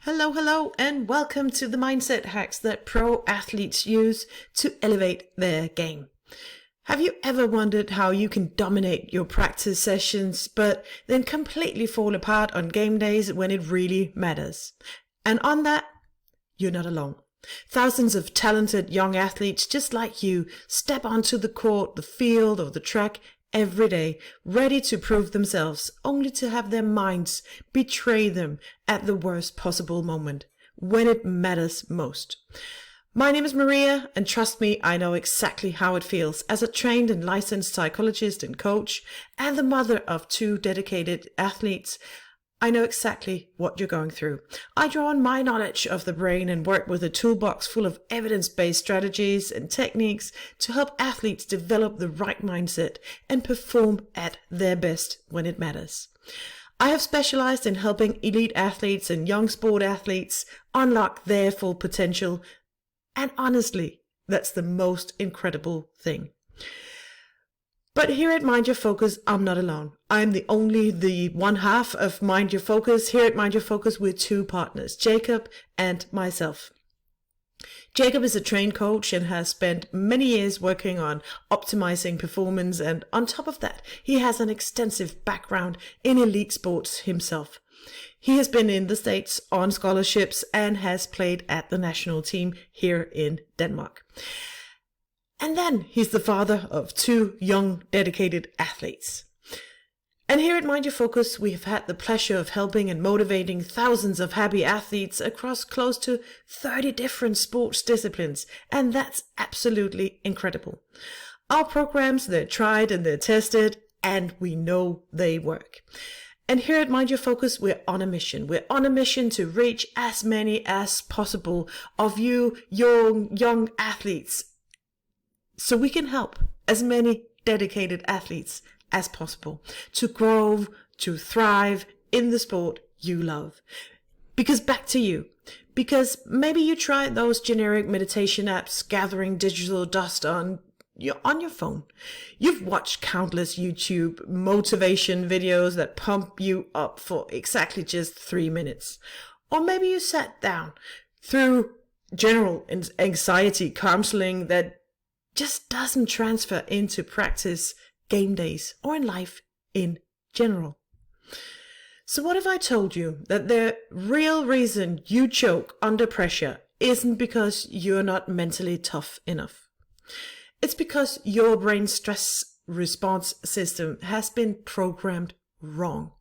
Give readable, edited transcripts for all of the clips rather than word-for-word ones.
Hello, and welcome to the mindset hacks that pro athletes use to elevate their game. Have you ever wondered how you can dominate your practice sessions, but then completely fall apart on game days when it really matters? And on that, you're not alone. Thousands of talented young athletes just like you step onto the court, the field, or the track every day, ready to prove themselves, only to have their minds betray them at the worst possible moment, when it matters most. My name is Maria, and trust me, I know exactly how it feels. As a trained and licensed psychologist and coach, and the mother of two dedicated athletes, I know exactly what you're going through. I draw on my knowledge of the brain and work with a toolbox full of evidence-based strategies and techniques to help athletes develop the right mindset and perform at their best when it matters. I have specialized in helping elite athletes and young sport athletes unlock their full potential. And honestly, that's the most incredible thing. But here at Mind Your Focus, I'm not alone. I'm only the one half of Mind Your Focus. Here at Mind Your Focus, we're two partners, Jacob and myself. Jacob is a trained coach and has spent many years working on optimizing performance. And on top of that, he has an extensive background in elite sports himself. He has been in the States on scholarships and has played at the national team here in Denmark. And then he's the father of two young, dedicated athletes. And here at Mind Your Focus, we have had the pleasure of helping and motivating thousands of happy athletes across close to 30 different sports disciplines. And that's absolutely incredible. Our programs, they're tried and they're tested, and we know they work. And here at Mind Your Focus, we're on a mission. We're on a mission to reach as many as possible of you young athletes, so we can help as many dedicated athletes as possible to grow, to thrive in the sport you love. Because back to you, because maybe you tried those generic meditation apps gathering digital dust on your phone. You've watched countless YouTube motivation videos that pump you up for exactly just 3 minutes. Or maybe you sat down through general anxiety counseling that just doesn't transfer into practice, game days, or in life in general. So what if I told you that the real reason you choke under pressure isn't because you're not mentally tough enough? It's because your brain's stress response system has been programmed wrong.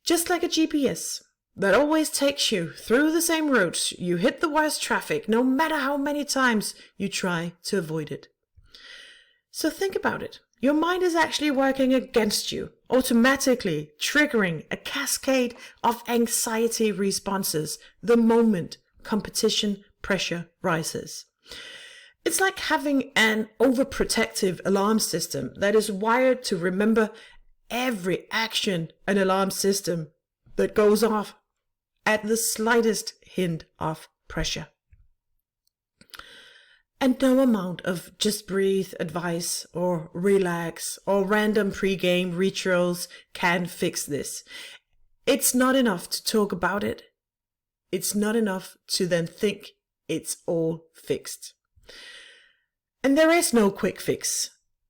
Just like a GPS that always takes you through the same routes, you hit the worst traffic no matter how many times you try to avoid it. So think about it. Your mind is actually working against you, automatically triggering a cascade of anxiety responses the moment competition pressure rises. It's like having an overprotective alarm system that is wired to remember every action an alarm system that goes off at the slightest hint of pressure. And no amount of just breathe advice or relax or random pre-game rituals can fix this. It's not enough to talk about it. It's not enough to then think it's all fixed. And there is no quick fix.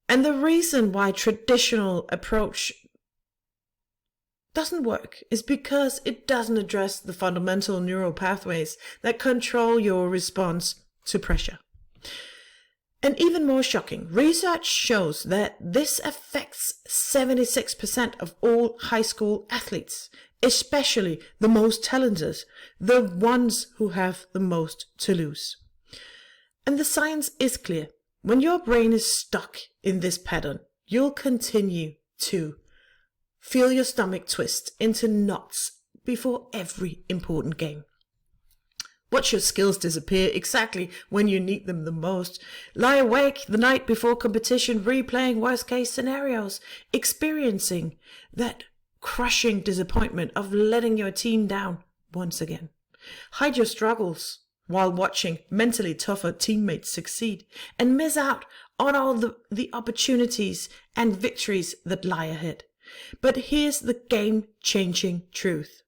And the reason why traditional approach doesn't work is because it doesn't address the fundamental neural pathways that control your response to pressure. And even more shocking, research shows that this affects 76% of all high school athletes, especially the most talented, the ones who have the most to lose. And the science is clear. When your brain is stuck in this pattern, you'll continue to feel your stomach twist into knots before every important game. Watch your skills disappear exactly when you need them the most. Lie awake the night before competition, replaying worst case scenarios, experiencing that crushing disappointment of letting your team down once again. Hide your struggles while watching mentally tougher teammates succeed, and miss out on all the opportunities and victories that lie ahead. But here's the game-changing truth.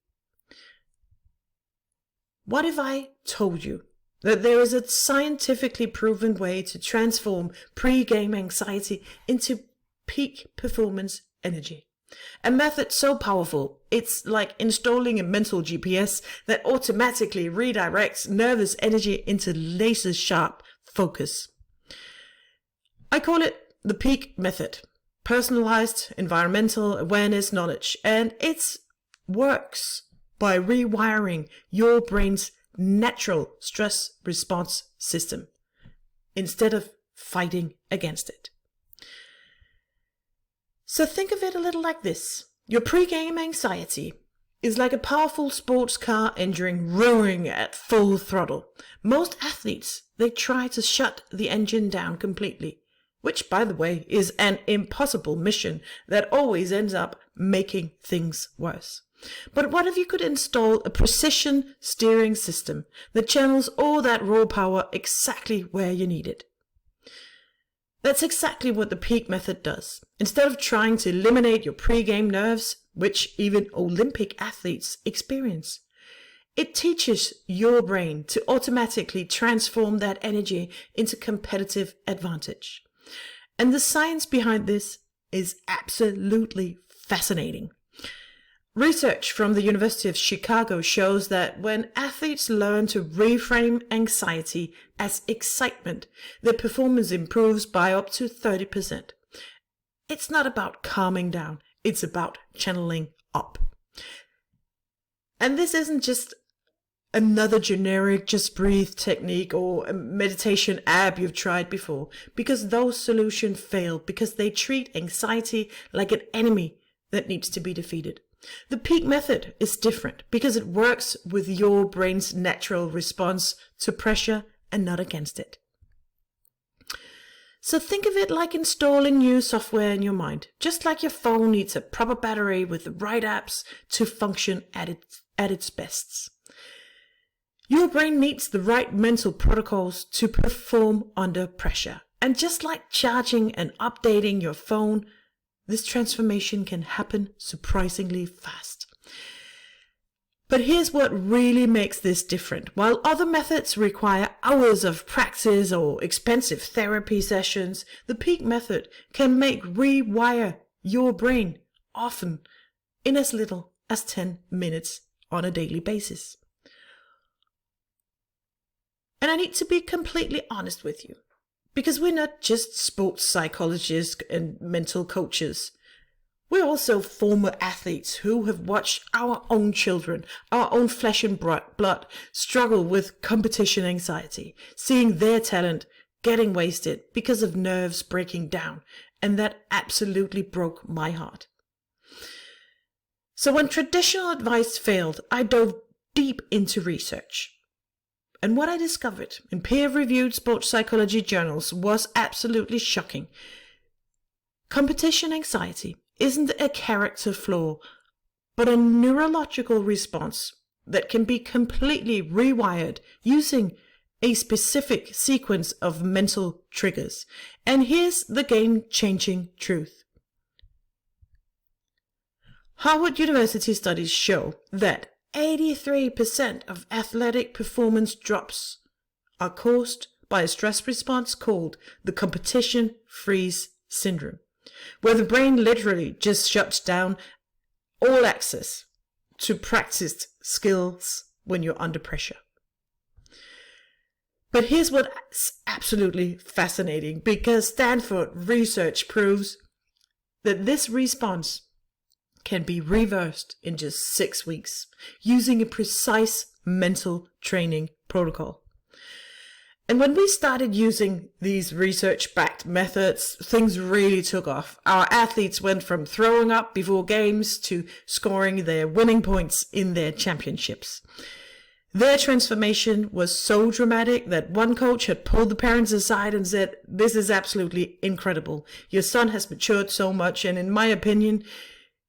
What if I told you that there is a scientifically proven way to transform pre-game anxiety into peak performance energy? A method so powerful, it's like installing a mental GPS that automatically redirects nervous energy into laser-sharp focus. I call it the peak method, personalized environmental awareness knowledge, and it works by rewiring your brain's natural stress response system instead of fighting against it. So think of it a little like this. Your pre-game anxiety is like a powerful sports car engine roaring at full throttle. Most athletes, they try to shut the engine down completely, which, by the way, is an impossible mission that always ends up making things worse. But what if you could install a precision steering system that channels all that raw power exactly where you need it? That's exactly what the peak method does. Instead of trying to eliminate your pre-game nerves, which even Olympic athletes experience, it teaches your brain to automatically transform that energy into competitive advantage. And the science behind this is absolutely fascinating. Research from the University of Chicago shows that when athletes learn to reframe anxiety as excitement, their performance improves by up to 30%. It's not about calming down, it's about channeling up. And this isn't just another generic just breathe technique or a meditation app you've tried before, because those solutions fail because they treat anxiety like an enemy that needs to be defeated. The peak method is different because it works with your brain's natural response to pressure and not against it. So think of it like installing new software in your mind, just like your phone needs a proper battery with the right apps to function at its best. Your brain needs the right mental protocols to perform under pressure. And just like charging and updating your phone, this transformation can happen surprisingly fast. But here's what really makes this different. While other methods require hours of practice or expensive therapy sessions, the peak method can rewire your brain often in as little as 10 minutes on a daily basis. And I need to be completely honest with you, because we're not just sports psychologists and mental coaches. We're also former athletes who have watched our own children, our own flesh and blood, struggle with competition anxiety, seeing their talent getting wasted because of nerves breaking down, and that absolutely broke my heart. So when traditional advice failed, I dove deep into research. And what I discovered in peer-reviewed sports psychology journals was absolutely shocking. Competition anxiety isn't a character flaw, but a neurological response that can be completely rewired using a specific sequence of mental triggers. And here's the game-changing truth. Harvard University studies show that 83% of athletic performance drops are caused by a stress response called the competition freeze syndrome, where the brain literally just shuts down all access to practiced skills when you're under pressure. But here's what's absolutely fascinating, because Stanford research proves that this response can be reversed in just 6 weeks using a precise mental training protocol. And when we started using these research-backed methods, things really took off. Our athletes went from throwing up before games to scoring their winning points in their championships. Their transformation was so dramatic that one coach had pulled the parents aside and said, "This is absolutely incredible. Your son has matured so much, and in my opinion,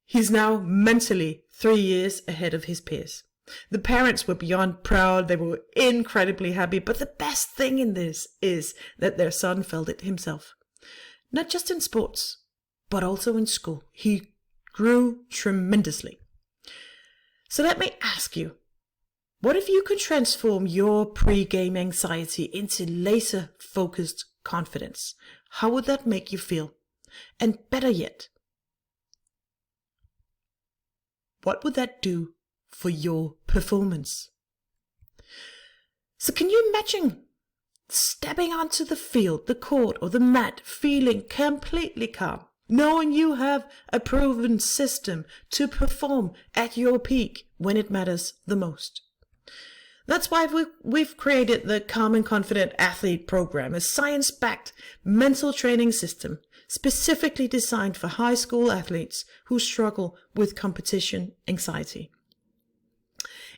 he's now mentally 3 years ahead of his peers." The parents were beyond proud. They were incredibly happy. But the best thing in this is that their son felt it himself. Not just in sports, but also in school. He grew tremendously. So let me ask you, What if you could transform your pre-game anxiety into laser-focused confidence? How would that make you feel? And better yet, what would that do for your performance? So can you imagine stepping onto the field, the court, or the mat, feeling completely calm, knowing you have a proven system to perform at your peak when it matters the most? That's why we've created the Calm and Confident Athlete Program, a science-backed mental training system specifically designed for high school athletes who struggle with competition anxiety.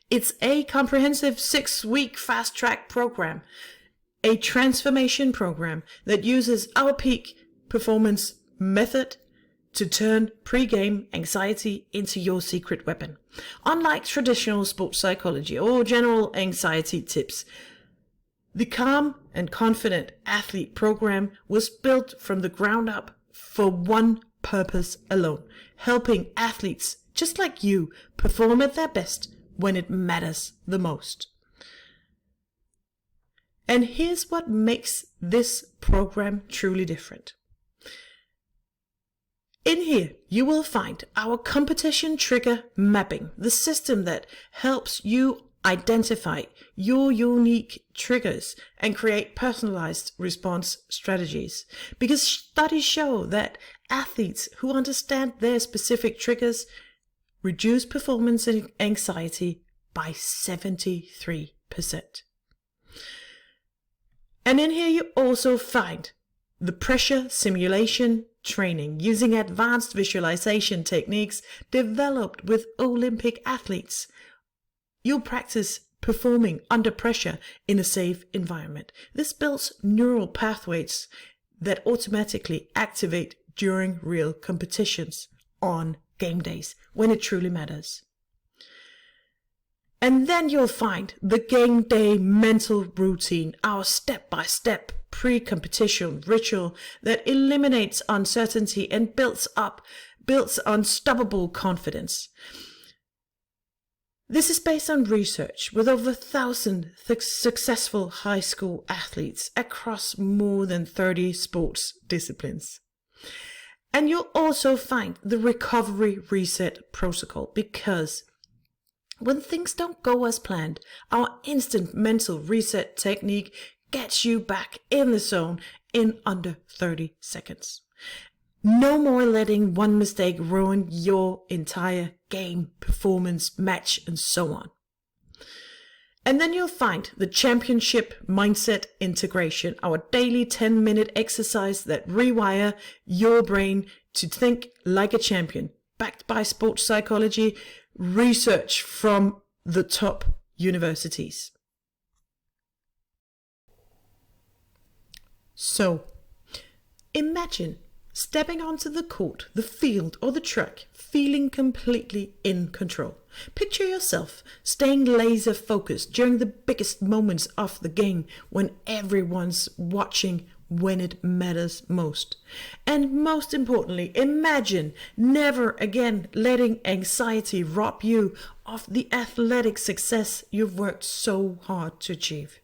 It's a comprehensive 6-week fast-track program, a transformation program that uses our peak performance method to turn pre-game anxiety into your secret weapon. Unlike traditional sports psychology or general anxiety tips, the Calm and Confident Athlete Program was built from the ground up for one purpose alone: helping athletes just like you perform at their best when it matters the most. And here's what makes this program truly different. In here, you will find our competition trigger mapping, the system that helps you identify your unique triggers and create personalized response strategies. Because studies show that athletes who understand their specific triggers reduce performance anxiety by 73%. And in here, you also find the pressure simulation training using advanced visualization techniques developed with Olympic athletes. You'll practice performing under pressure in a safe environment. This builds neural pathways that automatically activate during real competitions on game days when it truly matters. And then you'll find the game day mental routine, our step-by-step pre-competition ritual that eliminates uncertainty and builds unstoppable confidence. This is based on research with over 1,000 successful high school athletes across more than 30 sports disciplines. And you'll also find the recovery reset protocol, because when things don't go as planned, our instant mental reset technique gets you back in the zone in under 30 seconds. No more letting one mistake ruin your entire game, performance, match, and so on. And then you'll find the championship mindset integration, our daily 10-minute exercise that rewire your brain to think like a champion, backed by sports psychology, research from the top universities. So, imagine stepping onto the court, the field, or the track, feeling completely in control. Picture yourself staying laser focused during the biggest moments of the game when everyone's watching, when it matters most. And most importantly, imagine never again letting anxiety rob you of the athletic success you've worked so hard to achieve.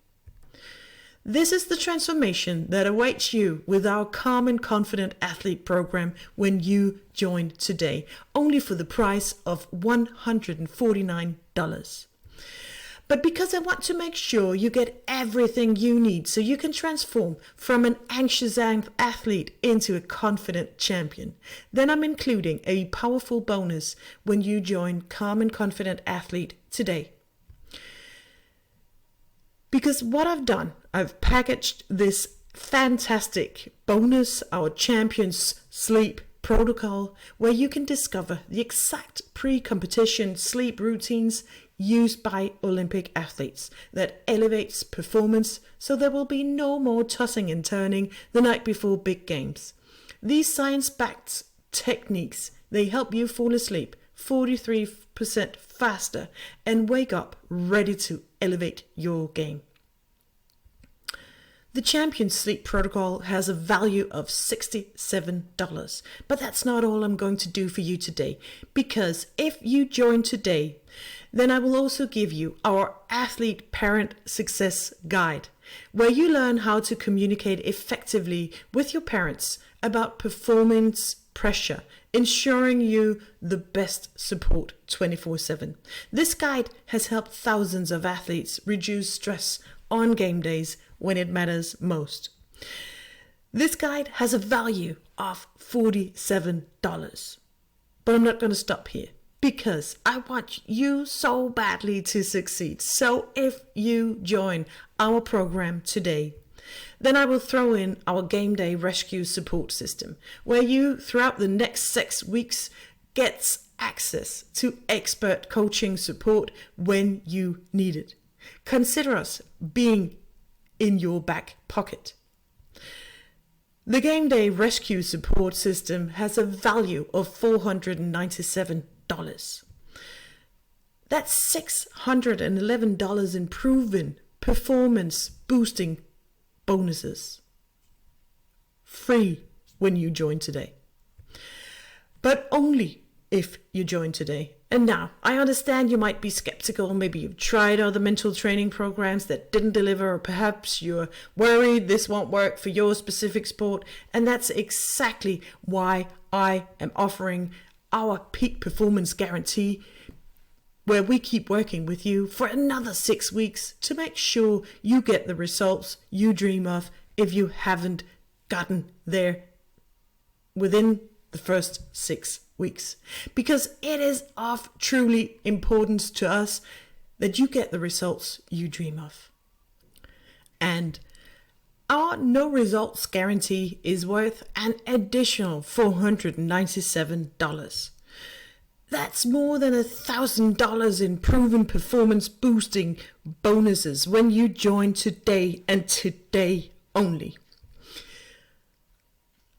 This is the transformation that awaits you with our Calm and Confident Athlete Program when you join today, only for the price of $149. But because I want to make sure you get everything you need so you can transform from an anxious athlete into a confident champion, then I'm including a powerful bonus when you join Calm and Confident Athlete today. Because what I've done, I've packaged this fantastic bonus, our Champions Sleep Protocol, where you can discover the exact pre-competition sleep routines used by Olympic athletes that elevates performance, so there will be no more tossing and turning the night before big games. These science-backed techniques, they help you fall asleep 43% faster and wake up ready to elevate your game. The Champions Sleep Protocol has a value of $67, but that's not all I'm going to do for you today, because if you join today, Then I will also give you our Athlete Parent Success Guide, where you learn how to communicate effectively with your parents about performance pressure, ensuring you the best support 24/7. This guide has helped thousands of athletes reduce stress on game days when it matters most. This guide has a value of $47. But I'm not going to stop here, because I want you so badly to succeed. So if you join our program today, then I will throw in our game day rescue support system, where you throughout the next 6 weeks gets access to expert coaching support when you need it. Consider us being in your back pocket. The Game Day Rescue Support System has a value of $497. That's $611 in proven performance boosting bonuses. Free when you join today. But only if you join today. And now, I understand you might be skeptical. Maybe you've tried other mental training programs that didn't deliver, or perhaps you're worried this won't work for your specific sport. And that's exactly why I am offering our peak performance guarantee, where we keep working with you for another 6 weeks to make sure you get the results you dream of if you haven't gotten there within the first 6 weeks. Because it is of truly importance to us that you get the results you dream of. And our no results guarantee is worth an additional $497. That's more than $1,000 in proven performance boosting bonuses when you join today, and today only.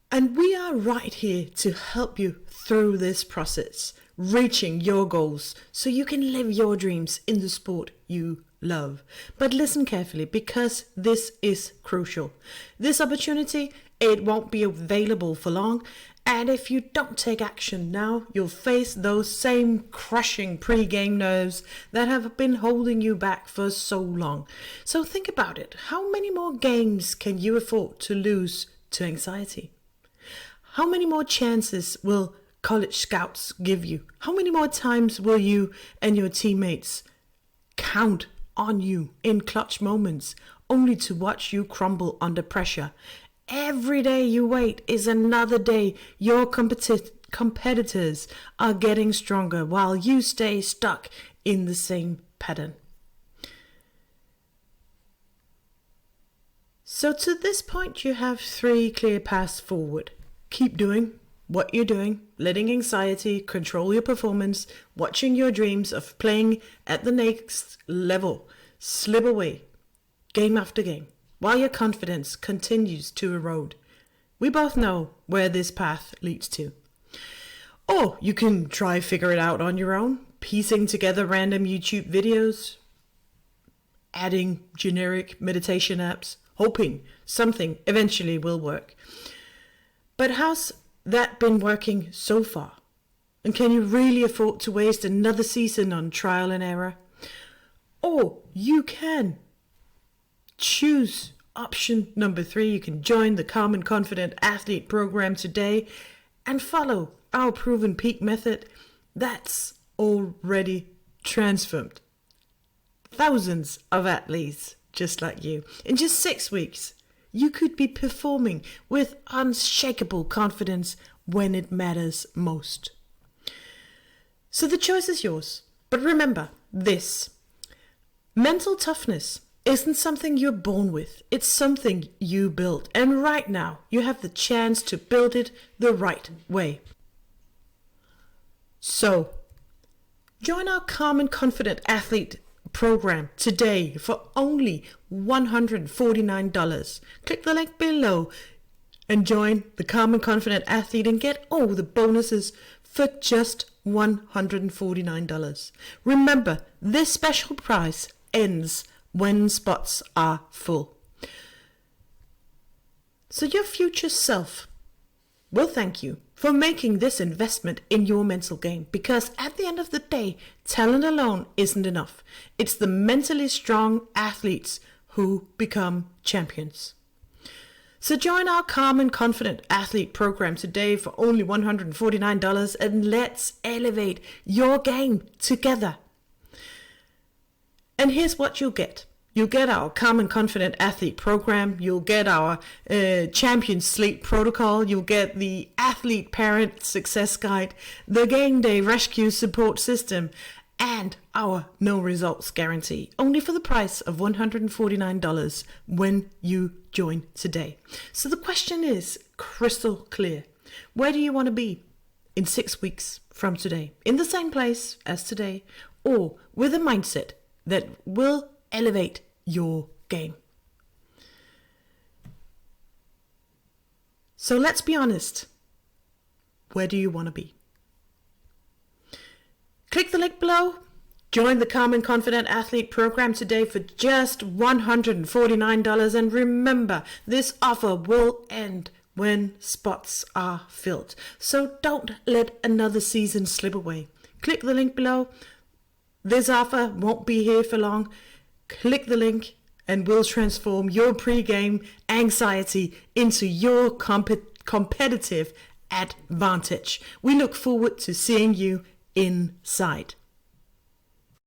And we are right here to help you through this process, reaching your goals so you can live your dreams in the sport you love. But listen carefully, because this is crucial. This opportunity, it won't be available for long. And if you don't take action now, you'll face those same crushing pre-game nerves that have been holding you back for so long. So think about it. How many more games can you afford to lose to anxiety? How many more chances will college scouts give you? How many more times will you and your teammates count on you in clutch moments, only to watch you crumble under pressure? Every day you wait is another day your competitors are getting stronger while you stay stuck in the same pattern. So to this point, you have 3 clear paths forward. Keep doing what you're doing, letting anxiety control your performance, watching your dreams of playing at the next level slip away game after game, while your confidence continues to erode. We both know where this path leads to. Or you can try figure it out on your own, piecing together random YouTube videos, adding generic meditation apps, hoping something eventually will work. But how's that been working so far? And can you really afford to waste another season on trial and error? Or you can choose option number 3. You can join the Calm and Confident Athlete program today and follow our proven peak method that's already transformed thousands of athletes just like you. In just 6 weeks, you could be performing with unshakable confidence when it matters most. So the choice is yours. But remember this: mental toughness isn't something you're born with. It's something you build. And right now, you have the chance to build it the right way. So, join our Calm and Confident Athlete program today for only $149. Click the link below and join the Calm and Confident Athlete and get all the bonuses for just $149. Remember, this special price ends when spots are full. So your future self will thank you for making this investment in your mental game, because at the end of the day, talent alone isn't enough. It's the mentally strong athletes who become champions. So join our Calm and Confident Athlete program today for only $149 and let's elevate your game together. And here's what you'll get. You'll get our Calm and Confident Athlete program. You'll get our Champion Sleep Protocol. You'll get the Athlete Parent Success Guide, the Game Day Rescue Support System, and our No Results Guarantee. Only for the price of $149 when you join today. So the question is crystal clear. Where do you want to be in 6 weeks from today? In the same place as today, or with a mindset that will elevate your game? So let's be honest. Where do you want to be? Click the link below. Join the Calm and Confident Athlete program today for just $149. And remember, this offer will end when spots are filled. So don't let another season slip away. Click the link below. This offer won't be here for long. Click the link and we'll transform your pre-game anxiety into your competitive advantage. We look forward to seeing you inside.